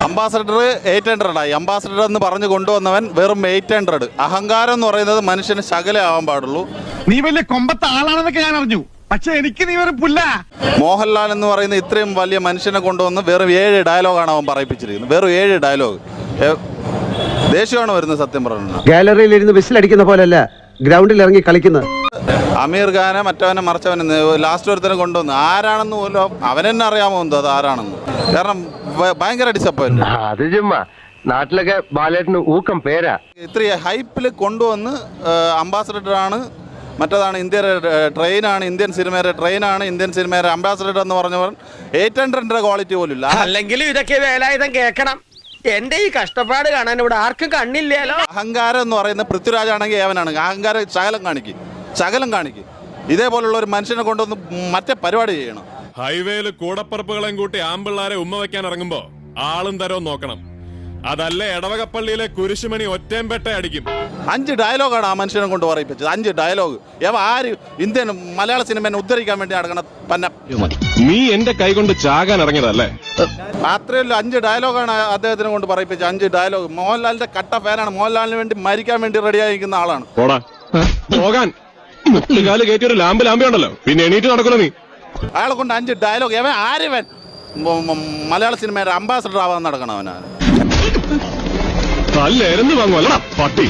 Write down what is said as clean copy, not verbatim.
Ambassador 800 ആയി. Ambassador എന്ന് പറഞ്ഞു കൊണ്ടുവന്നവൻ വെറും 800. അഹങ്കാരം എന്ന് പറയുന്നത് മനുഷ്യന് ശകലേ ആവാൻ പാടുള്ളൂ. നീ വലിയ കൊമ്പത്തെ ആളാണെന്നൊക്കെ ഞാൻ അറിഞ്ഞു, പക്ഷെ എനിക്ക് നീ വെറും പുല്ല. മോഹൻലാൽ എന്ന് പറയുന്ന ഇത്രയും വലിയ മനുഷ്യനെ കൊണ്ടുവന്ന് വെറും 7 ഡയലോഗാണ് അവൻ പറയിപ്പിച്ചിരിക്കുന്നത്. വെറും 7 ഡയലോഗ്. ദേഷ്യമാണ് വരുന്നത് സത്യം പറഞ്ഞു. ഗാലറിയിൽ ഇരുന്ന് വിസിലടിക്കുന്ന പോലല്ല ഗ്രൗണ്ടിൽ ഇറങ്ങി കളിക്കുന്നത്. അമീർ ഖാനെ മറ്റവനെ മറിച്ചവനെ ലാസ്റ്റ് ഒരുത്തനെ കൊണ്ടുവന്ന് ആരാണെന്ന് പോലും അവനെന്നെ അറിയാമോ എന്തോ അത് ആരാണെന്ന്. കാരണം ഭയങ്കര ഡിസപ്പോയിന്റ്. അത് ചുമ്മാ നാട്ടിലൊക്കെ ബാലേട്ടന് ഊക്കം പേരാ. ഇത്രയും ഹൈപ്പിൽ കൊണ്ടുവന്ന് അംബാസഡറാണ്, മറ്റേതാണ് ഇന്ത്യയുടെ ട്രെയിനാണ്, ഇന്ത്യൻ സിനിമയുടെ ട്രെയിനാണ്, ഇന്ത്യൻ സിനിമയുടെ അംബാസഡർ എന്ന് പറഞ്ഞവർ 800 ക്വാളിറ്റി പോലും ഇല്ല. അല്ലെങ്കിലും ഇതൊക്കെ വേലായുധം കേൾക്കണം. എന്റെ ഈ കഷ്ടപ്പാട് കാണാൻ ഇവിടെ ആർക്കും കണ്ണില്ലല്ലോ. അഹങ്കാരം എന്ന് പറയുന്ന പൃഥ്വിരാജാണെങ്കിൽ ഏവനാണ്. അഹങ്കാരം ശകലം കാണിക്കും. ഇതേപോലുള്ള ഒരു മനുഷ്യനെ കൊണ്ടുവന്ന് മറ്റേ പരിപാടി ചെയ്യണം. ഹൈവേയിൽ കൂടപ്പറപ്പുകളെയും കൂട്ടി ആമ്പിള്ളാരെ ഉമ്മ വെക്കാൻ ഇറങ്ങുമ്പോ ആളും തരവും നോക്കണം. അതല്ല എടവകപ്പള്ളിയിലെ കുരിശുമണി ഒറ്റേമ്പെട്ട അടിക്കും. 5 ഡയലോഗാണ് ആ മനുഷ്യനെ കൊണ്ട് പറയിപ്പിച്ചത്. 5 ഡയലോഗ്. ആര് ഇന്ത്യൻ മലയാള സിനിമയെ ഉദ്ധരിക്കാൻ വേണ്ടി നടക്കണ പന്ന. നീ എന്റെ കൈ കൊണ്ട് ചാകാൻ ഇറങ്ങിയതല്ലേ? അത്രയല്ല, 5 ഡയലോഗാണ് അദ്ദേഹത്തിനെ കൊണ്ട് പറയിപ്പിച്ചത്. 5 ഡയലോഗ്. മോഹൻലാലിന്റെ കട്ട ഫാനാണ്. മോഹൻലാലിന് വേണ്ടി മരിക്കാൻ വേണ്ടി റെഡിയായിരിക്കുന്ന ആളാണ്. പോകാൻ മുട്ടുകാല് കയറ്റിയൊരു ലാമ്പുണ്ടല്ലോ, പിന്നെ എണീറ്റ് നടക്കണം നീ. അയാളെ കൊണ്ട് 5 ഡയലോഗ്. ആര്യവൻ മലയാള സിനിമയുടെ അംബാസഡർ ആവാൻ നടക്കണവനാണ്. നല്ല എരന്ന് വാങ്ങുവല്ലടാ പട്ടി.